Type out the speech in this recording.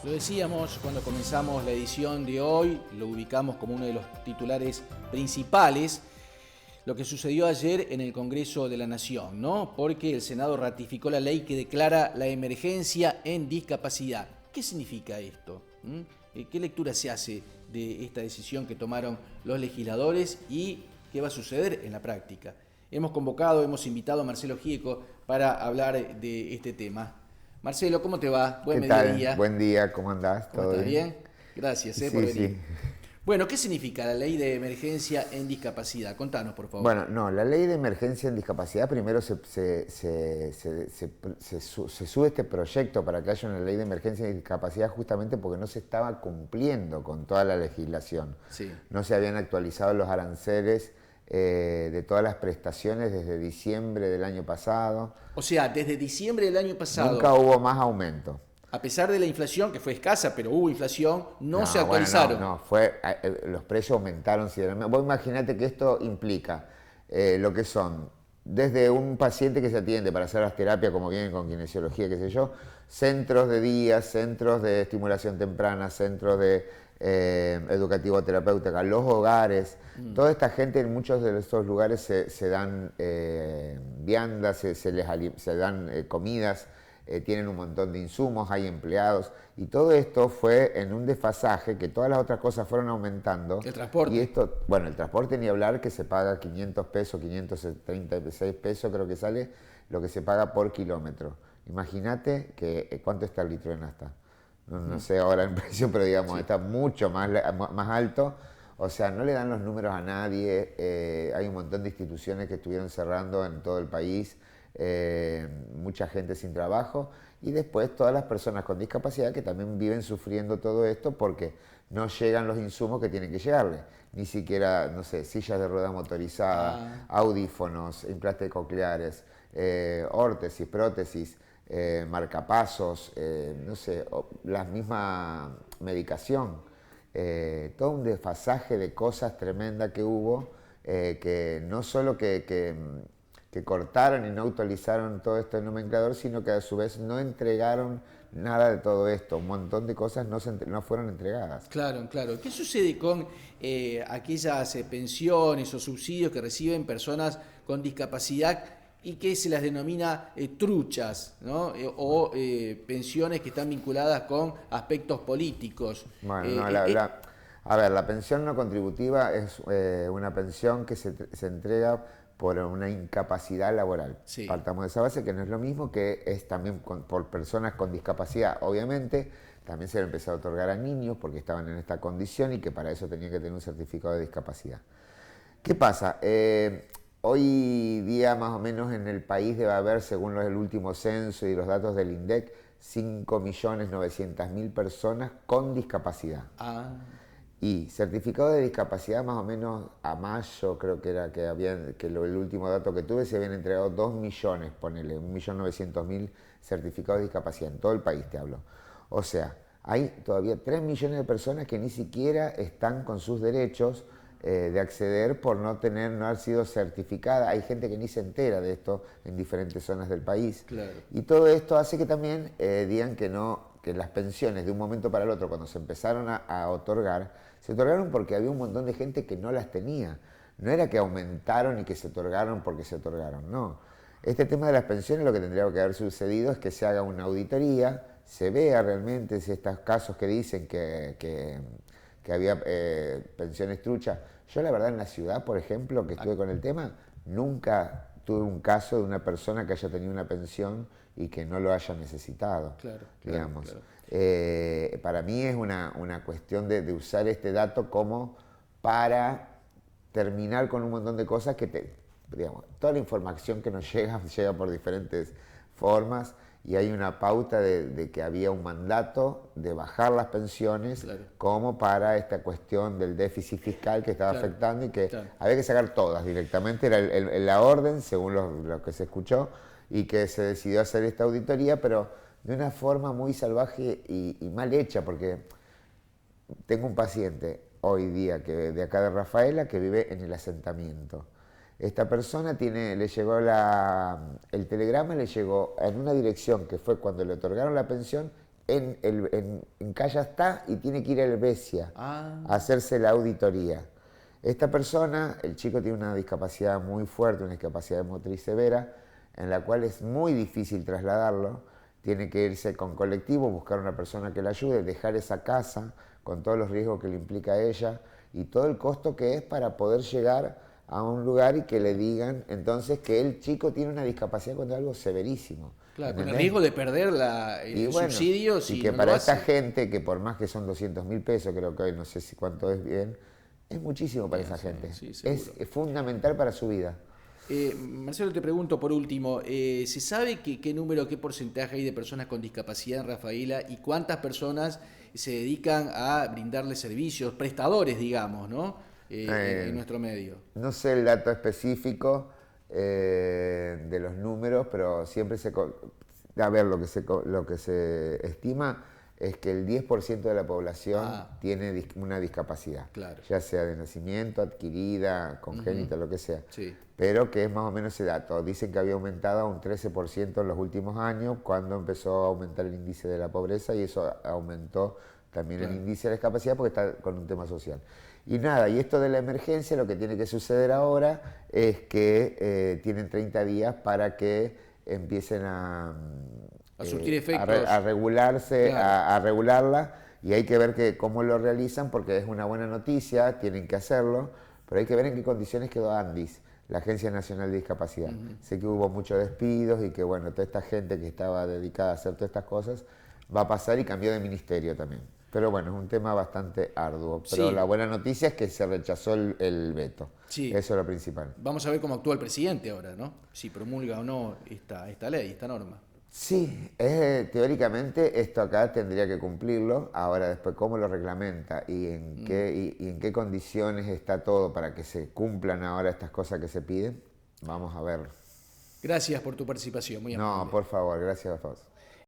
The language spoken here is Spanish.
Lo decíamos cuando comenzamos la edición de hoy, lo ubicamos como uno de los titulares principales, lo que sucedió ayer en el Congreso de la Nación, ¿no? Porque el Senado ratificó la ley que declara la emergencia en discapacidad. ¿Qué significa esto? ¿Qué lectura se hace de esta decisión que tomaron los legisladores y qué va a suceder en la práctica? Hemos invitado a Marcelo Gieco para hablar de este tema. Marcelo, ¿cómo te va? Buen ¿Qué tal? mediodía. Buen día, ¿cómo andás? ¿Cómo ¿Todo estás? bien? ¿Bien? Gracias por Sí, venir. sí. Bueno, ¿qué significa la ley de emergencia en discapacidad? Contanos, por favor. Bueno, no, la ley de emergencia en discapacidad, primero se sube este proyecto para que haya una ley de emergencia en discapacidad justamente porque no se estaba cumpliendo con toda la legislación. Sí. No se habían actualizado los aranceles de todas las prestaciones desde diciembre del año pasado. O sea, desde diciembre del año Nunca pasado, hubo más aumento. a pesar de la inflación, que fue escasa, pero hubo inflación, no se No, bueno, no, actualizaron. no, los precios aumentaron. Vos imaginate que esto implica lo que son, desde un paciente que se atiende para hacer las terapias, como vienen con kinesiología, qué sé yo, centros de día, centros de estimulación temprana, centros de educativo terapéutica, los hogares, toda esta gente en muchos de estos lugares se dan viandas, se dan comidas, tienen un montón de insumos, hay empleados, y todo esto fue en un desfasaje que todas las otras cosas fueron aumentando. El Y transporte. esto, bueno, el transporte ni hablar, que se paga 500 pesos, 536 pesos creo que sale lo que se paga por kilómetro. Imagínate que cuánto está el litro de nafta. No sé ahora en precio, pero digamos, Sí. está mucho más alto. O sea, no le dan los números a nadie. Hay un montón de instituciones que estuvieron cerrando en todo el país. Mucha gente sin trabajo. Y después todas las personas con discapacidad que también viven sufriendo todo esto porque no llegan los insumos que tienen que llegarle. Ni siquiera, no sé, sillas de ruedas motorizadas, Ah, audífonos, implantes cocleares, órtesis, prótesis, marcapasos, no sé, la misma medicación. Todo un desfasaje de cosas tremendas que hubo, que no solo que cortaron y no autorizaron todo este nomenclador, sino que a su vez no entregaron nada de todo esto. Un montón de cosas no fueron entregadas. claro, claro. ¿Qué sucede con aquellas pensiones o subsidios que reciben personas con discapacidad y que se las denomina truchas, ¿no? Pensiones que están vinculadas con aspectos políticos? Bueno, no, Eh, eh, eh, a ver, la pensión no contributiva es una pensión que se entrega por una incapacidad laboral. sí, Partamos de esa base que no es lo mismo, que es también por personas con discapacidad. Obviamente, también se le empezó a otorgar a niños porque estaban en esta condición y que para eso tenían que tener un certificado de discapacidad. ¿Qué pasa? Hoy día más o menos en el país debe haber, según el último censo y los datos del INDEC, 5.900.000 personas con discapacidad. ah, Y certificado de discapacidad más o menos a mayo, creo que era el último dato que tuve, se habían entregado 2 millones, ponele, 1.900.000 certificados de discapacidad, en todo el país te hablo. O sea, hay todavía 3 millones de personas que ni siquiera están con sus derechos de acceder por no haber sido certificada. Hay gente que ni se entera de esto en diferentes zonas del país. claro. Y todo esto hace que también digan que las pensiones de un momento para el otro, cuando se empezaron a otorgar, se otorgaron porque había un montón de gente que no las tenía. No era que aumentaron y que se otorgaron porque se otorgaron, no. Este tema de las pensiones, lo que tendría que haber sucedido es que se haga una auditoría, se vea realmente si estos casos que dicen que había pensiones truchas. Yo la verdad en la ciudad, por ejemplo, que estuve con el tema, nunca tuve un caso de una persona que haya tenido una pensión y que no lo haya necesitado, Claro, claro, digamos. claro. Para mí es una cuestión de usar este dato como para terminar con un montón de cosas digamos, toda la información que nos llega por diferentes formas y hay una pauta de que había un mandato de bajar las pensiones Claro. como para esta cuestión del déficit fiscal que estaba Claro, afectando y que claro. había que sacar todas directamente, era la orden según lo que se escuchó y que se decidió hacer esta auditoría, pero de una forma muy salvaje y mal hecha, porque tengo un paciente hoy día de acá de Rafaela que vive en el asentamiento. Esta persona le llegó el telegrama, le llegó en una dirección que fue cuando le otorgaron la pensión en Callastá y tiene que ir a Helvecia Ah, a hacerse la auditoría. Esta persona, el chico tiene una discapacidad muy fuerte, una discapacidad motriz severa, en la cual es muy difícil trasladarlo. Tiene que irse con colectivo, buscar una persona que le ayude, dejar esa casa con todos los riesgos que le implica a ella y todo el costo que es para poder llegar a un lugar y que le digan entonces que el chico tiene una discapacidad contra algo severísimo. claro, con el ¿Entendés? riesgo de perder Y el bueno, subsidio y si que no para lo esta hace. gente, que por más que son 200.000 pesos, creo que hoy no sé si cuánto es bien, es muchísimo para Bien, esa sí, gente. sí, Es seguro. fundamental para su vida. Marcelo, te pregunto por último, ¿se sabe qué número, qué porcentaje hay de personas con discapacidad en Rafaela y cuántas personas se dedican a brindarle servicios, prestadores, digamos, ¿no? En Eh, nuestro medio. no sé el dato específico de los números, pero siempre a ver, lo que se estima es que el 10% de la población Ah, tiene una discapacidad, claro. ya sea de nacimiento, adquirida, congénita, lo que sea. Sí, Pero que es más o menos ese dato. Dicen que había aumentado a un 13% en los últimos años cuando empezó a aumentar el índice de la pobreza y eso aumentó también el claro. índice de la discapacidad porque está con un tema social. Y nada, y esto de la emergencia, lo que tiene que suceder ahora es que tienen 30 días para que empiecen A surtir a efectos, regularse, claro. a regularla, y hay que ver cómo lo realizan porque es una buena noticia, tienen que hacerlo, pero hay que ver en qué condiciones quedó Andis, la Agencia Nacional de Discapacidad. Sé que hubo muchos despidos y que bueno, toda esta gente que estaba dedicada a hacer todas estas cosas va a pasar y cambió de ministerio también. Pero bueno, es un tema bastante arduo. Pero la Sí, buena noticia es que se rechazó el veto. sí. Eso es lo principal. Vamos a ver cómo actúa el presidente ahora, ¿no? Si promulga o no esta ley, esta norma. Sí, teóricamente esto acá tendría que cumplirlo. Ahora después cómo lo reglamenta y en qué condiciones está todo para que se cumplan ahora estas cosas que se piden, vamos a ver. Gracias por tu participación, muy No, amable. por favor, gracias a todos.